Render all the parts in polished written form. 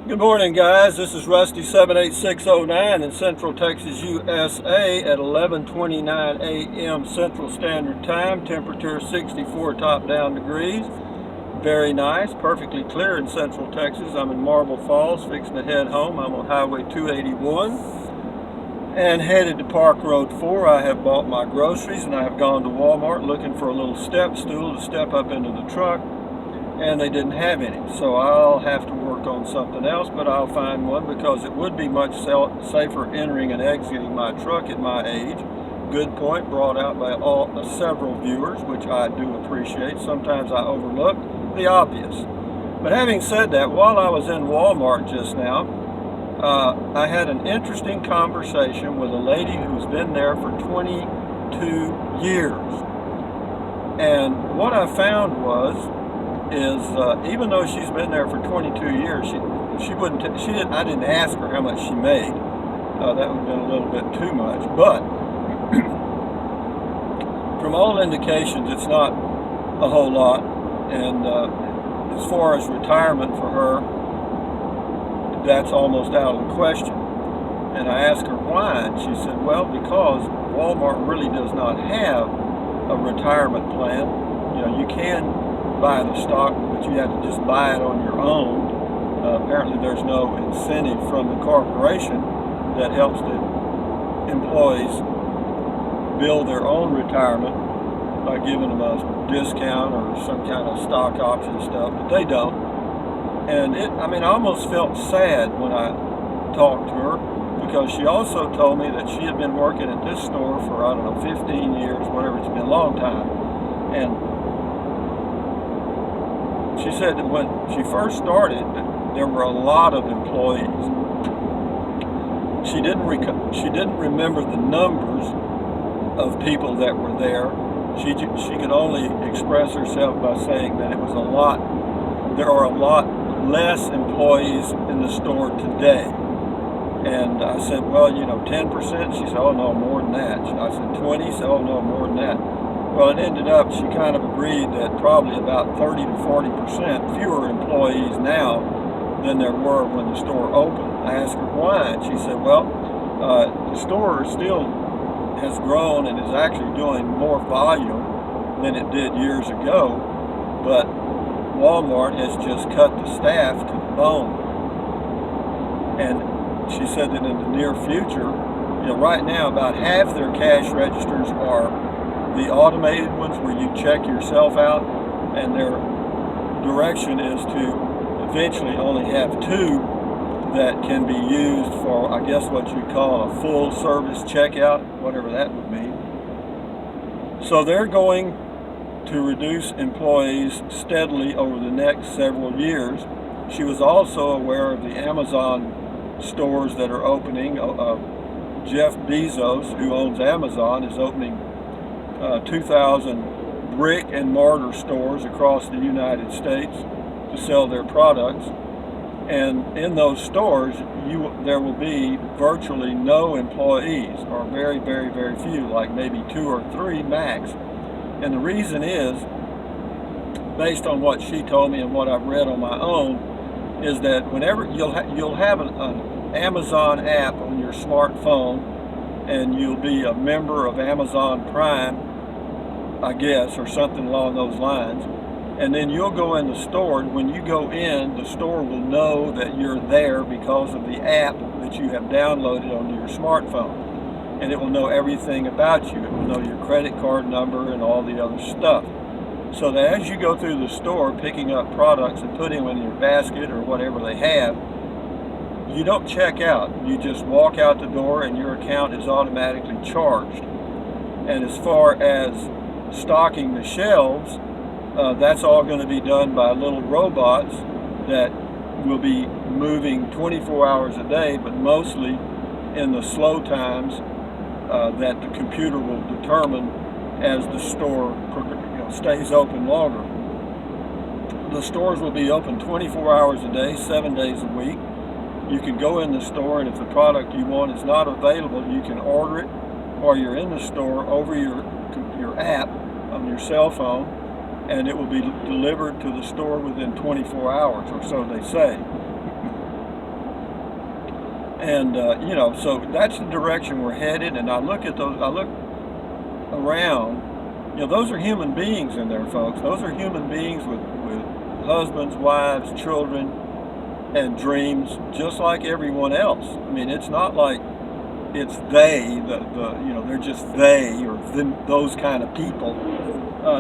Good morning, guys. This is Rusty 78609 in Central Texas, USA at 11:29 a.m. Central Standard Time. Temperature 64 top down degrees. Very nice, perfectly clear in Central Texas. I'm in Marble Falls, fixing to head home. I'm on Highway 281 and headed to Park Road 4. I have bought my groceries and I have gone to Walmart looking for a little step stool to step up into the truck, and they didn't have any. So I'll have to work on something else, but I'll find one because it would be much safer entering and exiting my truck at my age. Good point brought out by several viewers, which I do appreciate. Sometimes I overlook the obvious. But having said that, while I was in Walmart just now, I had an interesting conversation with a lady who's been there for 22 years. And what I found is even though she's been there for 22 years, I didn't ask her how much she made. That would have been a little bit too much. But from all indications, it's not a whole lot. And as far as retirement for her, that's almost out of the question. And I asked her why, and she said, well, because Walmart really does not have a retirement plan. You know, you can buy the stock, but you have to just buy it on your own. Apparently there's no incentive from the corporation that helps the employees build their own retirement by giving them a discount or some kind of stock option stuff, but they don't. And I almost felt sad when I talked to her, because she also told me that she had been working at this store for, I don't know, 15 years, whatever, it's been a long time. And she said that when she first started, there were a lot of employees. She didn't remember the numbers of people that were there. She could only express herself by saying that it was a lot. There are a lot less employees in the store today. And I said, well, 10%? She said, oh no, more than that. I said, 20? She said, oh no, more than that. Well, it ended up, she kind of agreed that probably about 30 to 40% fewer employees now than there were when the store opened. I asked her why, and she said, well, the store still has grown and is actually doing more volume than it did years ago, but Walmart has just cut the staff to the bone. And she said that in the near future, right now about half their cash registers are the automated ones where you check yourself out, and their direction is to eventually only have two that can be used for, I guess, what you call a full service checkout, whatever that would mean. So they're going to reduce employees steadily over the next several years. She was also aware of the Amazon stores that are opening. Jeff Bezos, who owns Amazon, is opening 2,000 brick and mortar stores across the United States to sell their products. And in those stores, there will be virtually no employees, or very, very, very few, like maybe 2 or 3 max. And the reason is, based on what she told me and what I've read on my own, is that whenever you'll have an Amazon app on your smartphone, and you'll be a member of Amazon Prime, I guess, or something along those lines. And then you'll go in the store, and when you go in, the store will know that you're there because of the app that you have downloaded on your smartphone. And it will know everything about you. It will know your credit card number and all the other stuff. So that as you go through the store picking up products and putting them in your basket or whatever they have, you don't check out. You just walk out the door and your account is automatically charged. And as far as stocking the shelves, that's all going to be done by little robots that will be moving 24 hours a day, but mostly in the slow times that the computer will determine as the store stays open longer. The stores will be open 24 hours a day, 7 days a week. You can go in the store, and if the product you want is not available, you can order it while you're in the store over your app on your cell phone, and it will be delivered to the store within 24 hours, or so they say. And so that's the direction we're headed. And I look around. Those are human beings in there, folks. Those are human beings with husbands, wives, children, and dreams, just like everyone else. I mean, it's not like it's they, they're just they or those kind of people.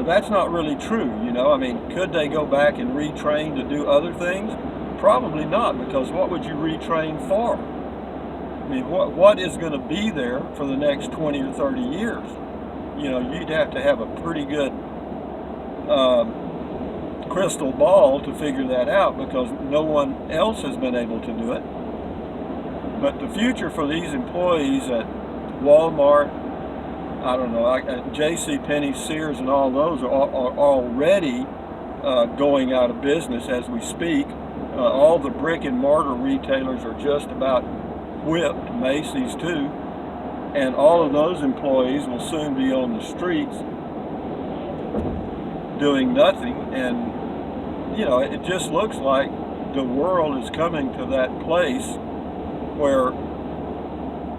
That's not really true. I mean, could they go back and retrain to do other things? Probably not, because what would you retrain for? I mean, what is going to be there for the next 20 or 30 years? You'd have to have a pretty good crystal ball to figure that out, because no one else has been able to do it. But the future for these employees at Walmart, I don't know, JCPenney, Sears, and all those are already going out of business as we speak. All the brick and mortar retailers are just about whipped, Macy's too, and all of those employees will soon be on the streets doing nothing. And it just looks like the world is coming to that place where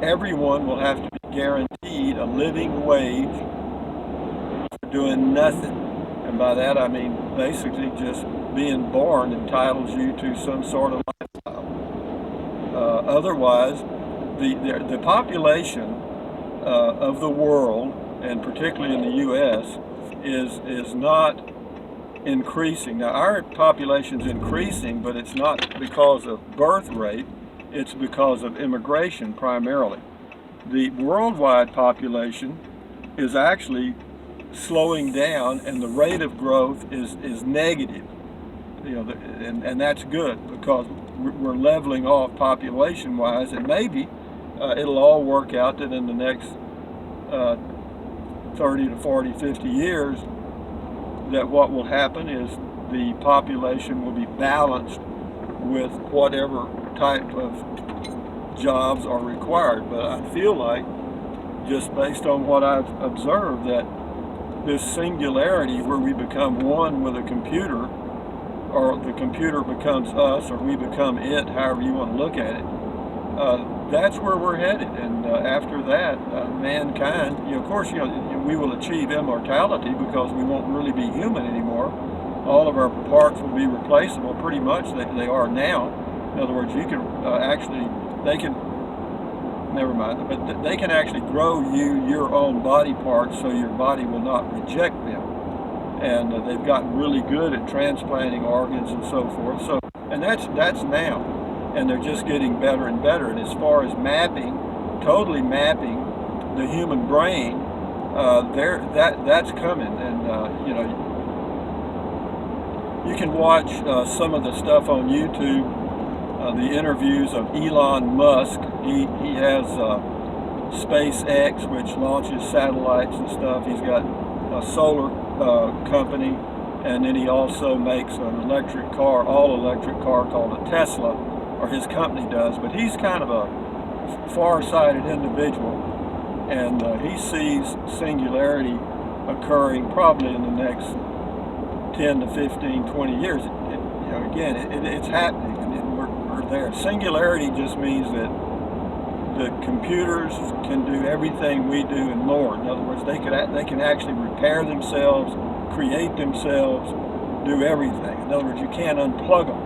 everyone will have to be guaranteed a living wage for doing nothing. And by that I mean basically just being born entitles you to some sort of lifestyle. Otherwise, the population of the world, and particularly in the U.S., is not increasing. Now, our population's increasing, but it's not because of birth rate. It's because of immigration primarily. The worldwide population is actually slowing down, and the rate of growth is negative. And that's good, because we're leveling off population-wise, and maybe it'll all work out that in the next 30 to 40, 50 years, that what will happen is the population will be balanced with whatever type of jobs are required. But I feel like, just based on what I've observed, that this singularity where we become one with a computer, or the computer becomes us, or we become it, however you want to look at it, that's where we're headed. And after that, mankind, of course, we will achieve immortality, because we won't really be human anymore. All of our parts will be replaceable, pretty much. They are now. In other words, you can they can actually grow your own body parts so your body will not reject them. And they've gotten really good at transplanting organs and so forth. So, and that's now, and they're just getting better and better. And as far as totally mapping the human brain, that's coming. And you can watch some of the stuff on YouTube, the interviews of Elon Musk. He has SpaceX, which launches satellites and stuff. He's got a solar company, and then he also makes an all-electric car called a Tesla, or his company does. But he's kind of a far-sighted individual, and he sees singularity occurring probably in the next 10 to 15, 20 years. It's happening, and we're there. Singularity just means that the computers can do everything we do and more. In other words, they can actually repair themselves, create themselves, do everything. In other words, you can't unplug them,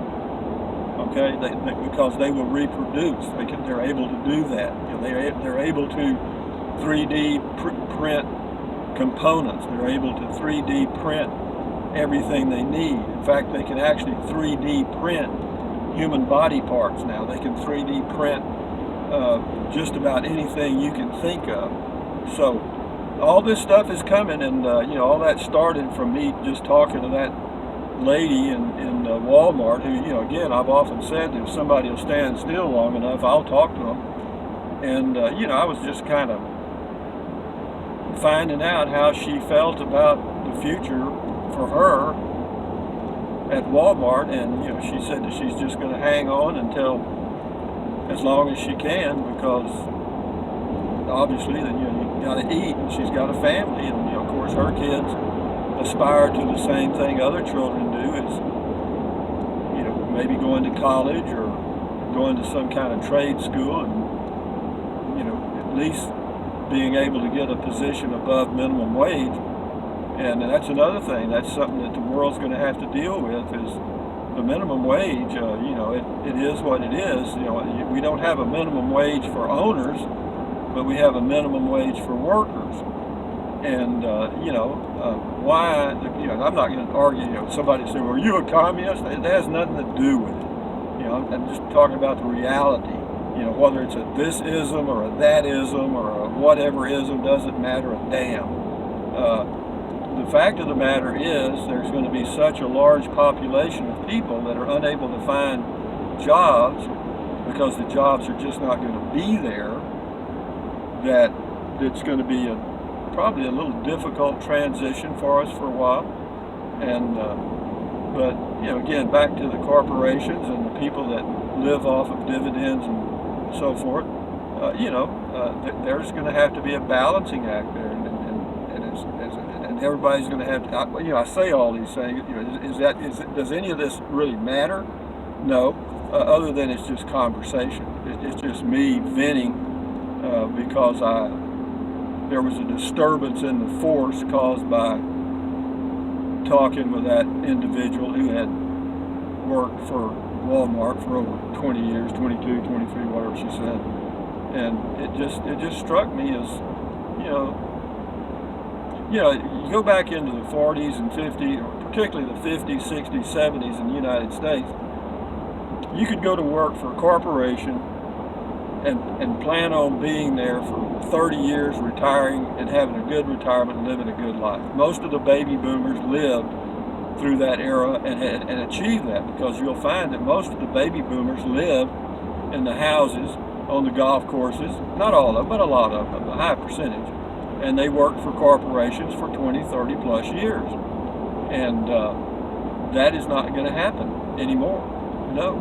okay? Because they will reproduce. They're able to do that. They're able to 3D print components. They're able to 3D print everything they need. In fact, they can actually 3D print human body parts now. They can 3D print just about anything you can think of. So all this stuff is coming, and all that started from me just talking to that lady in Walmart, who, again, I've often said that if somebody will stand still long enough, I'll talk to them. And I was just kind of finding out how she felt about the future for her at Walmart, and she said that she's just going to hang on until as long as she can, because obviously then you got to eat, and she's got a family, and of course her kids aspire to the same thing other children do, is maybe going to college or going to some kind of trade school and, at least being able to get a position above minimum wage. And that's another thing. That's something that the world's going to have to deal with is the minimum wage. It is what it is. We don't have a minimum wage for owners, but we have a minimum wage for workers. And, why, I'm not going to argue, somebody say, well, are you a communist? It has nothing to do with it. I'm just talking about the reality. Whether it's a this-ism or a that-ism or a whatever-ism doesn't matter a damn. The fact of the matter is there's going to be such a large population of people that are unable to find jobs because the jobs are just not going to be there, that it's going to be probably a little difficult transition for us for a while. And but again, back to the corporations and the people that live off of dividends and so forth, there's going to have to be a balancing act there, and everybody's going to have to. I say all these things. Does any of this really matter? No, other than it's just conversation. It's just me venting because there was a disturbance in the force caused by talking with that individual who had worked for Walmart for over 20 years, 22, 23, whatever she said. And it just struck me as, you go back into the 40s and 50s, or particularly the 50s, 60s, 70s in the United States, you could go to work for a corporation and plan on being there for 30 years, retiring and having a good retirement and living a good life. Most of the baby boomers lived through that era and achieved that, because you'll find that most of the baby boomers lived in the houses on the golf courses, not all of them, but a lot of them, a high percentage. And they worked for corporations for 20, 30 plus years. And that is not going to happen anymore. No.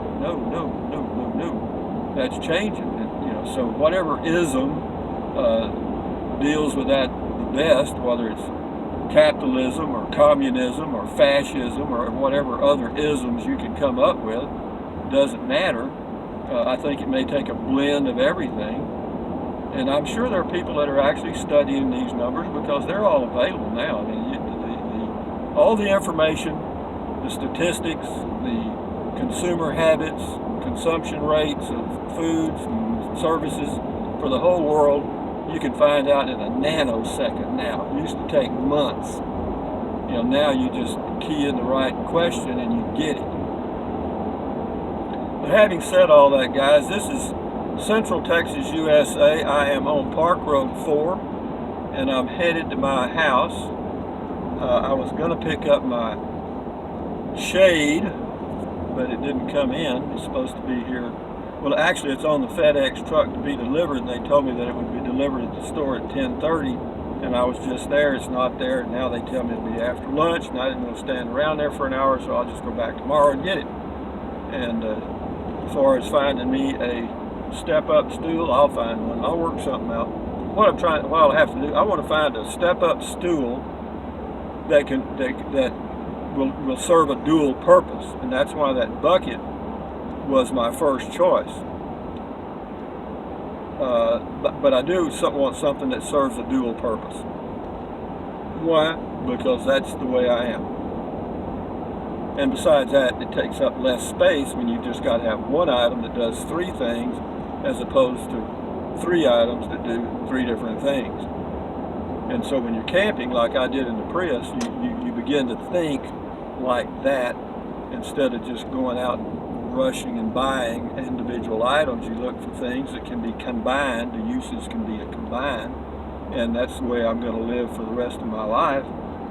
That's changing. So whatever ism deals with that the best, whether it's capitalism or communism or fascism or whatever other isms you can come up with, doesn't matter. I think it may take a blend of everything. And I'm sure there are people that are actually studying these numbers because they're all available now. I mean, all the information, the statistics, the consumer habits, consumption rates of foods and services for the whole world, you can find out in a nanosecond now. It used to take months. Now you just key in the right question and you get it. But having said all that, guys, this is Central Texas, USA. I am on Park Road 4, and I'm headed to my house. I was going to pick up my shade, but it didn't come in. It's supposed to be here. Well, actually, it's on the FedEx truck to be delivered, and they told me that it would be delivered at the store at 10:30, and I was just there. It's not there, and now they tell me it'll be after lunch, and I didn't want to stand around there for an hour, so I'll just go back tomorrow and get it. And as far as finding me a step-up stool, I'll find one. I'll work something out. What I'll have to do, I want to find a step-up stool that will serve a dual purpose, and that's why that bucket was my first choice. But I do want something that serves a dual purpose. Why? Because that's the way I am. And besides that, it takes up less space when you just got to have one item that does three things, as opposed to three items that do three different things. And so when you're camping, like I did in the Prius, you begin to think like that instead of just going out and rushing and buying individual items. You look for things that can be combined. The uses can be combined. And that's the way I'm going to live for the rest of my life,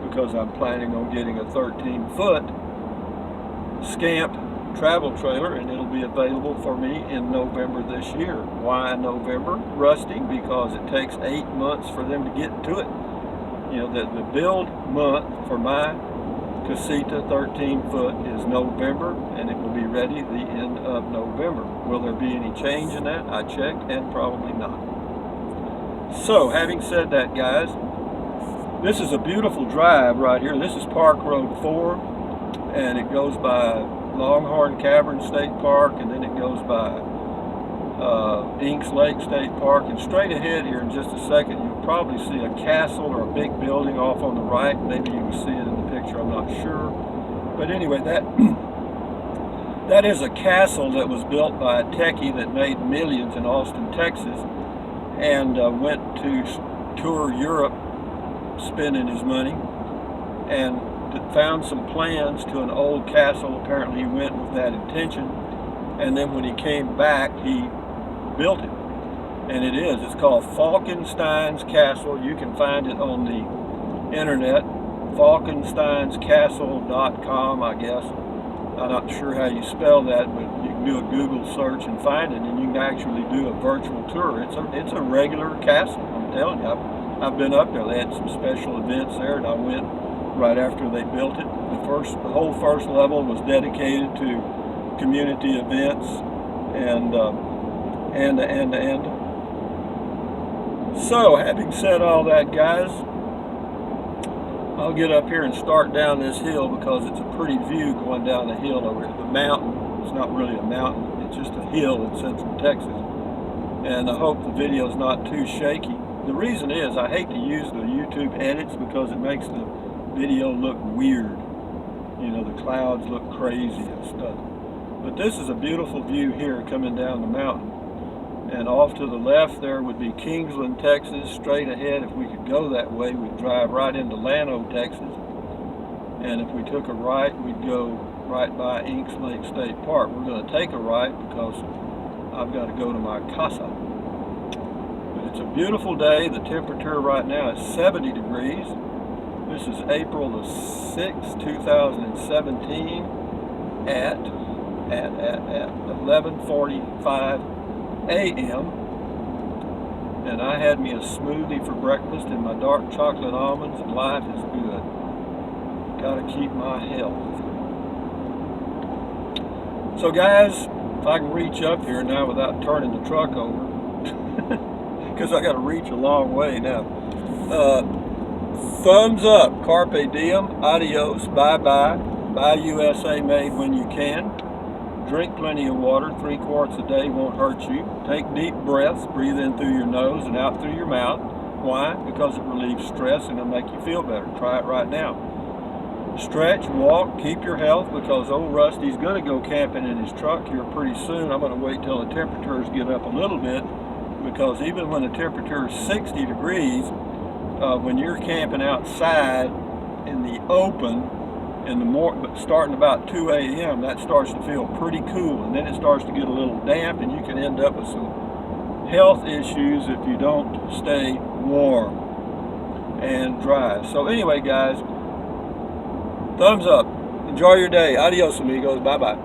because I'm planning on getting a 13-foot Scamp travel trailer, and it'll be available for me in November this year. Why November? Rusty, because it takes 8 months for them to get to it. The build month for my Casita 13-foot is November, and it will be ready at the end of November. Will there be any change in that? I checked, and probably not. So, having said that, guys, this is a beautiful drive right here. This is Park Road 4, and it goes by Longhorn Cavern State Park, and then it goes by Inks Lake State Park, and straight ahead here in just a second you'll probably see a castle or a big building off on the right. Maybe you can see it in the picture, I'm not sure. But anyway, that is a castle that was built by a techie that made millions in Austin, Texas, and went to tour Europe spending his money, and found some plans to an old castle. Apparently he went with that intention, and then when he came back he built it. And it's called Falkenstein's Castle. You can find it on the internet, falkensteinscastle.com, I guess. I'm not sure how you spell that, but you can do a Google search and find it, and you can actually do a virtual tour. It's a regular castle, I'm telling you. I've been up there. They had some special events there, and I went right after they built it. The whole first level was dedicated to community events and So, having said all that, guys, I'll get up here and start down this hill because it's a pretty view going down the hill over the mountain. It's not really a mountain, it's just a hill in Central Texas. And I hope the video is not too shaky. The reason is I hate to use the YouTube edits because it makes the video look weird. You know, the clouds look crazy and stuff. But this is a beautiful view here coming down the mountain. And off to the left there would be Kingsland, Texas. Straight ahead, if we could go that way, we'd drive right into Llano, Texas. And if we took a right, we'd go right by Inks Lake State Park. We're going to take a right because I've got to go to my casa. But it's a beautiful day. The temperature right now is 70 degrees. This is April the 6th, 2017 at 11:45 a.m. and I had me a smoothie for breakfast and my dark chocolate almonds, and life is good. Gotta keep my health. So guys, if I can reach up here now without turning the truck over, because I gotta reach a long way now. Thumbs up, carpe diem, adios, bye-bye, buy USA made when you can. Drink plenty of water, 3 quarts a day won't hurt you. Take deep breaths, breathe in through your nose and out through your mouth. Why? Because it relieves stress and it'll make you feel better. Try it right now. Stretch, walk, keep your health, because old Rusty's going to go camping in his truck here pretty soon. I'm going to wait till the temperatures get up a little bit, because even when the temperature is 60 degrees, when you're camping outside in the open, but starting about 2 a.m., that starts to feel pretty cool, and then it starts to get a little damp, and you can end up with some health issues if you don't stay warm and dry. So anyway, guys, thumbs up. Enjoy your day. Adios, amigos. Bye-bye.